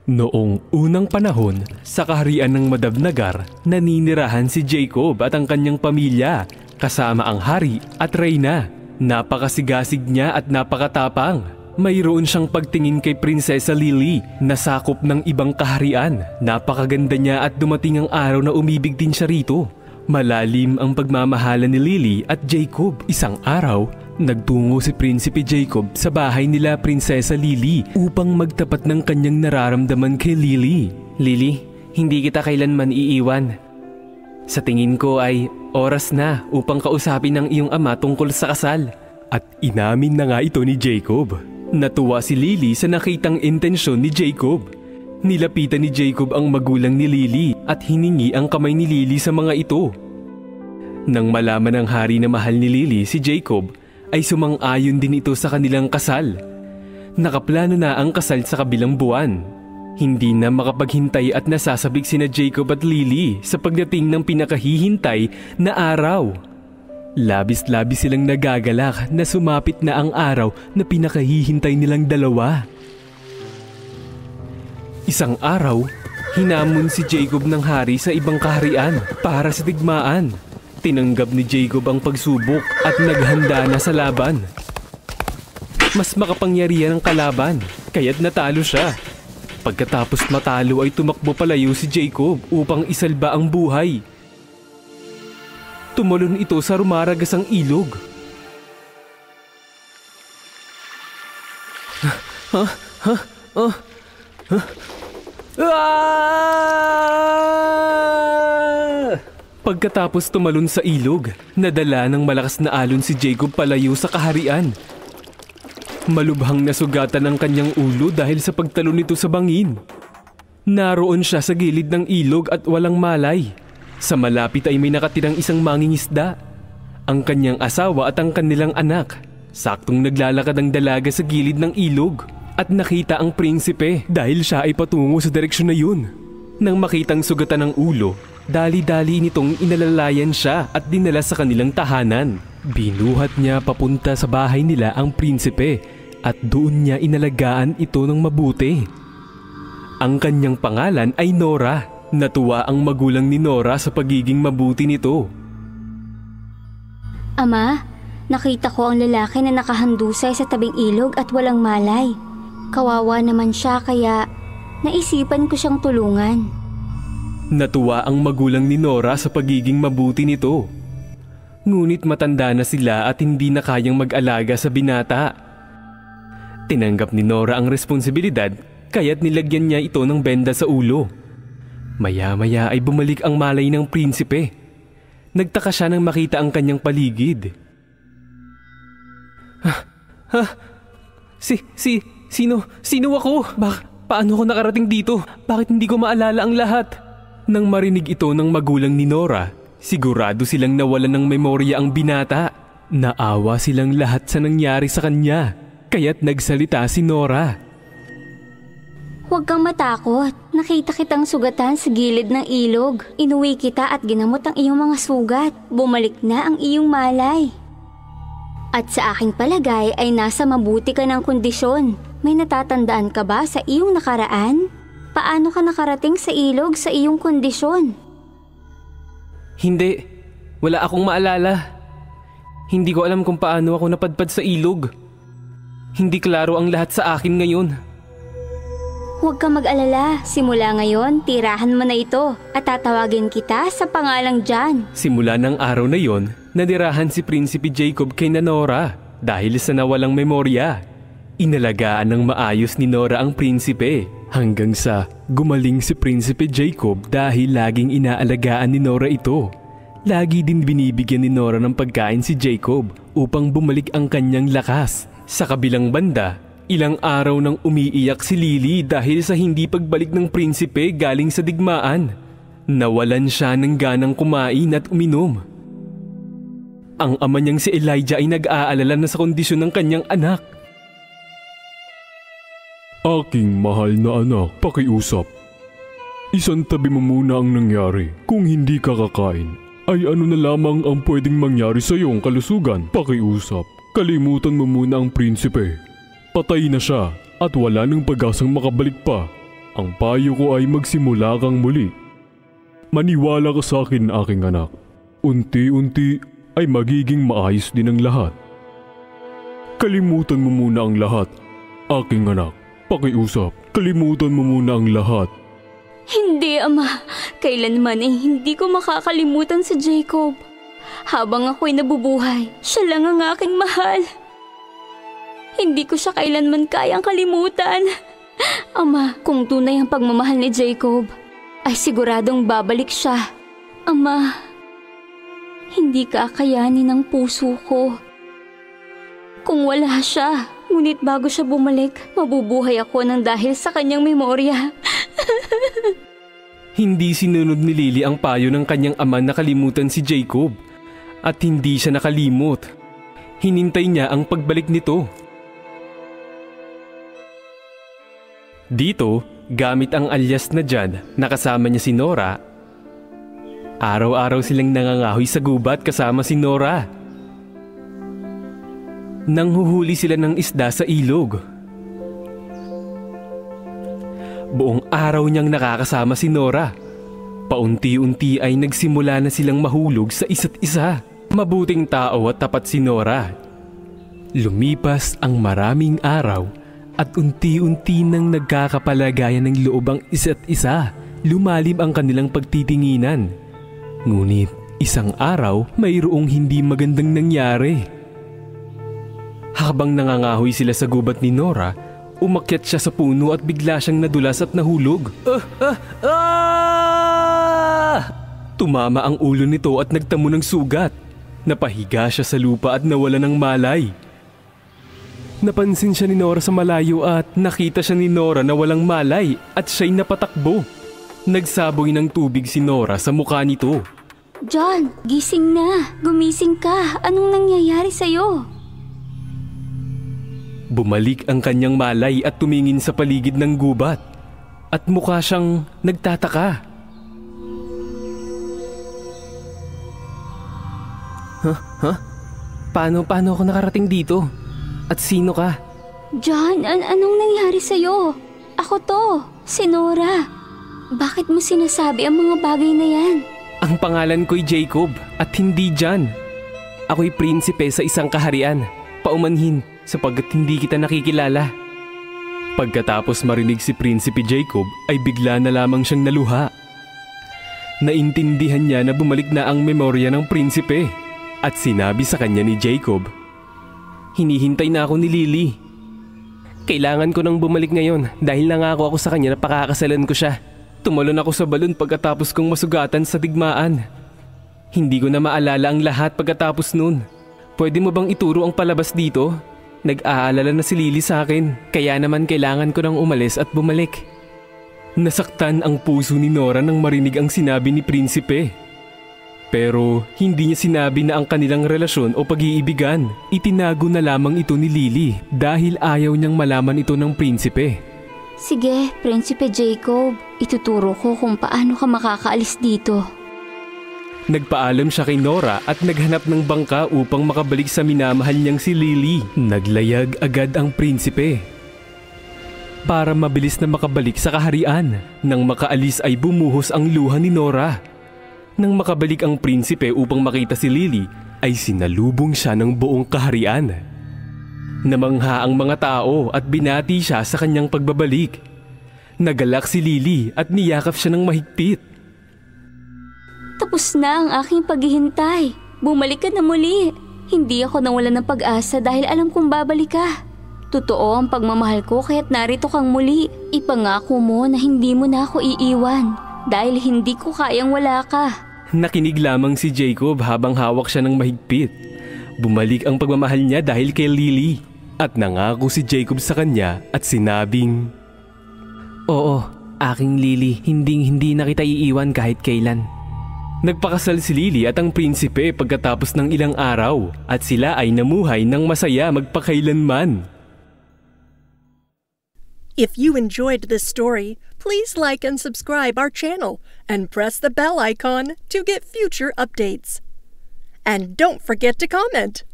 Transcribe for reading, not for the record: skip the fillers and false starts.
Noong unang panahon, sa kaharian ng Madabnagar, naninirahan si Jacob at ang kanyang pamilya, kasama ang hari at reyna. Napakasigasig niya at napakatapang. Mayroon siyang pagtingin kay Prinsesa Lily na sakop ng ibang kaharian. Napakaganda niya at dumating ang araw na umibig din siya rito. Malalim ang pagmamahalan ni Lily at Jacob. Isang araw, nagtungo si Prinsipe Jacob sa bahay nila Prinsesa Lily upang magtapat ng kanyang nararamdaman kay Lily. Lily, hindi kita kailanman iiwan. Sa tingin ko ay oras na upang kausapin ng iyong ama tungkol sa kasal. At inamin na nga ito ni Jacob. Natuwa si Lily sa nakitang intensyon ni Jacob. Nilapitan ni Jacob ang magulang ni Lily at hiningi ang kamay ni Lily sa mga ito. Nang malaman ng hari na mahal ni Lily si Jacob, ay sumang-ayon din ito sa kanilang kasal. Nakaplano na ang kasal sa kabilang buwan. Hindi na makapaghintay at nasasabik sina Jacob at Lily sa pagdating ng pinakahihintay na araw. Labis-labis silang nagagalak na sumapit na ang araw na pinakahihintay nilang dalawa. Isang araw, hinamon si Jacob ng hari sa ibang kaharian para sa digmaan. Tinanggap ni Jacob ang pagsubok at naghanda na sa laban. Mas makapangyarihan ang kalaban, kaya't natalo siya. Pagkatapos matalo ay tumakbo palayo si Jacob upang isalba ang buhay. Tumalon ito sa rumaragasang ilog. Pagkatapos tumalon sa ilog, nadala ng malakas na alon si Jacob palayo sa kaharian. Malubhang nasugatan ang kanyang ulo dahil sa pagtalon nito sa bangin. Naroon siya sa gilid ng ilog at walang malay. Sa malapit ay may nakatirang isang mangingisda, ang kanyang asawa at ang kanilang anak. Saktong naglalakad ang dalaga sa gilid ng ilog at nakita ang prinsipe dahil siya ay patungo sa direksyon na yun. Nang makitang sugatan ng ulo, dali-dali nitong inalalayan siya at dinala sa kanilang tahanan. Binuhat niya papunta sa bahay nila ang prinsipe at doon niya inalagaan ito ng mabuti. Ang kanyang pangalan ay Nora. Natuwa ang magulang ni Nora sa pagiging mabuti nito. Ama, nakita ko ang lalaki na nakahandusay sa tabing ilog at walang malay. Kawawa naman siya kaya naisipan ko siyang tulungan. Natuwa ang magulang ni Nora sa pagiging mabuti nito. Ngunit matanda na sila at hindi na kayang mag-alaga sa binata. Tinanggap ni Nora ang responsibilidad kaya't nilagyan niya ito ng benda sa ulo. Maya-maya ay bumalik ang malay ng prinsipe. Nagtaka siya nang makita ang kanyang paligid. Sino ako? Paano ko nakarating dito? Bakit hindi ko maalala ang lahat? Nang marinig ito ng magulang ni Nora, sigurado silang nawalan ng memorya ang binata. Naawa silang lahat sa nangyari sa kanya, kaya't nagsalita si Nora. Huwag kang matakot. Nakita kitang sugatan sa gilid ng ilog. Inuwi kita at ginamot ang iyong mga sugat. Bumalik na ang iyong malay. At sa aking palagay ay nasa mabuti ka ng kondisyon. May natatandaan ka ba sa iyong nakaraan? Paano ka nakarating sa ilog sa iyong kondisyon? Hindi. Wala akong maalala. Hindi ko alam kung paano ako napadpad sa ilog. Hindi klaro ang lahat sa akin ngayon. Huwag kang mag-alala. Simula ngayon, tirahan mo na ito at tatawagin kita sa pangalang John. Simula ng araw na yon, nadirahan si Prinsipe Jacob kay Nora dahil sa nawalang memorya. Inalagaan ng maayos ni Nora ang prinsipe hanggang sa gumaling si Prinsipe Jacob dahil laging inaalagaan ni Nora ito. Lagi din binibigyan ni Nora ng pagkain si Jacob upang bumalik ang kanyang lakas. Sa kabilang banda, ilang araw nang umiiyak si Lily dahil sa hindi pagbalik ng prinsipe galing sa digmaan. Nawalan siya ng ganang kumain at uminom. Ang ama niyang si Elijah ay nag-aalala na sa kondisyon ng kanyang anak. Aking mahal na anak, pakiusap. Isantabi mo muna ang nangyari. Kung hindi ka kakain, ay ano na lamang ang pwedeng mangyari sa iyong kalusugan. Pakiusap. Kalimutan mo muna ang prinsipe. Patay na siya at wala nang pag-asang makabalik pa. Ang payo ko ay magsimula kang muli. Maniwala ka sa akin, aking anak. Unti-unti ay magiging maayos din ang lahat. Kalimutan mo muna ang lahat, aking anak. Pakiusap, kalimutan mo muna ang lahat. Hindi, Ama. Kailanman hindi ko makakalimutan si Jacob. Habang ako'y nabubuhay, siya lang ang aking mahal. Hindi ko siya kailanman kayang kalimutan. Ama, kung tunay ang pagmamahal ni Jacob, ay siguradong babalik siya. Ama, hindi kakayanin ng puso ko. Kung wala siya, ngunit bago siya bumalik, mabubuhay ako ng dahil sa kanyang memorya. Hindi sinunod ni Lily ang payo ng kanyang ama na kalimutan si Jacob. At hindi siya nakalimot. Hinintay niya ang pagbalik nito. Dito, gamit ang alias na Jan na kasama niya si Nora, araw-araw silang nangangahoy sa gubat kasama si Nora. Nanghuhuli sila ng isda sa ilog. Buong araw niyang nakakasama si Nora. Paunti-unti ay nagsimula na silang mahulog sa isa't isa. Mabuting tao at tapat si Nora. Lumipas ang maraming araw at unti-unti nang nagkakapalagayan ng loob ang isa't isa. Lumalim ang kanilang pagtitinginan. Ngunit isang araw mayroong hindi magandang nangyari. Habang nangangahoy sila sa gubat ni Nora, umakyat siya sa puno at bigla siyang nadulas at nahulog. Tumama ang ulo nito at nagtamo ng sugat. Napahiga siya sa lupa at nawala ng malay. Napansin siya ni Nora sa malayo at nakita siya ni Nora na walang malay at siya'y napatakbo. Nagsaboy ng tubig si Nora sa mukha nito. John, gising na. Gumising ka. Anong nangyayari sa'yo? Bumalik ang kanyang malay at tumingin sa paligid ng gubat. At mukha siyang nagtataka. Paano ako nakarating dito? At sino ka? John, anong nangyari sa'yo? Ako to, si Nora. Bakit mo sinasabi ang mga bagay na yan? Ang pangalan ko'y Jacob at hindi John. Ako'y prinsipe sa isang kaharian. Paumanhin sapagkat hindi kita nakikilala. Pagkatapos marinig si Prinsipe Jacob ay bigla na lamang siyang naluha. Naintindihan niya na bumalik na ang memorya ng prinsipe. At sinabi sa kanya ni Jacob, "Hinihintay na ako ni Lily. Kailangan ko nang bumalik ngayon dahil nangako ako sa kanya na pakakasalan ko siya. Tumalon ako sa balon pagkatapos kong masugatan sa digmaan. Hindi ko na maalala ang lahat pagkatapos nun. Pwede mo bang ituro ang palabas dito? Nag-aalala na si Lily sa akin, kaya naman kailangan ko nang umalis at bumalik." Nasaktan ang puso ni Nora nang marinig ang sinabi ni Prinsipe. Pero hindi niya sinabi na ang kanilang relasyon o pag-iibigan. Itinago na lamang ito ni Lily dahil ayaw niyang malaman ito ng prinsipe. Sige, Prinsipe Jacob. Ituturo ko kung paano ka makakaalis dito. Nagpaalam siya kay Nora at naghanap ng bangka upang makabalik sa minamahal niyang si Lily. Naglayag agad ang prinsipe para mabilis na makabalik sa kaharian. Nang makaalis ay bumuhos ang luha ni Nora. Nang makabalik ang prinsipe upang makita si Lily, ay sinalubong siya ng buong kaharian. Namangha ang mga tao at binati siya sa kanyang pagbabalik. Nagalak si Lily at niyakap siya ng mahigpit. Tapos na ang aking paghihintay. Bumalik ka na muli. Hindi ako nawalan ng pag-asa dahil alam kong babalik ka. Totoo ang pagmamahal ko kaya't narito kang muli. Ipangako mo na hindi mo na ako iiwan. Dahil hindi ko kayang wala ka. Nakinig lamang si Jacob habang hawak siya ng mahigpit. Bumalik ang pagmamahal niya dahil kay Lily. At nangako si Jacob sa kanya at sinabing, "Oo, aking Lily, hindi na kita iiwan kahit kailan." Nagpakasal si Lily at ang prinsipe pagkatapos ng ilang araw at sila ay namuhay ng masaya magpakailanman. If you enjoyed this story, please like and subscribe our channel and press the bell icon to get future updates. And don't forget to comment.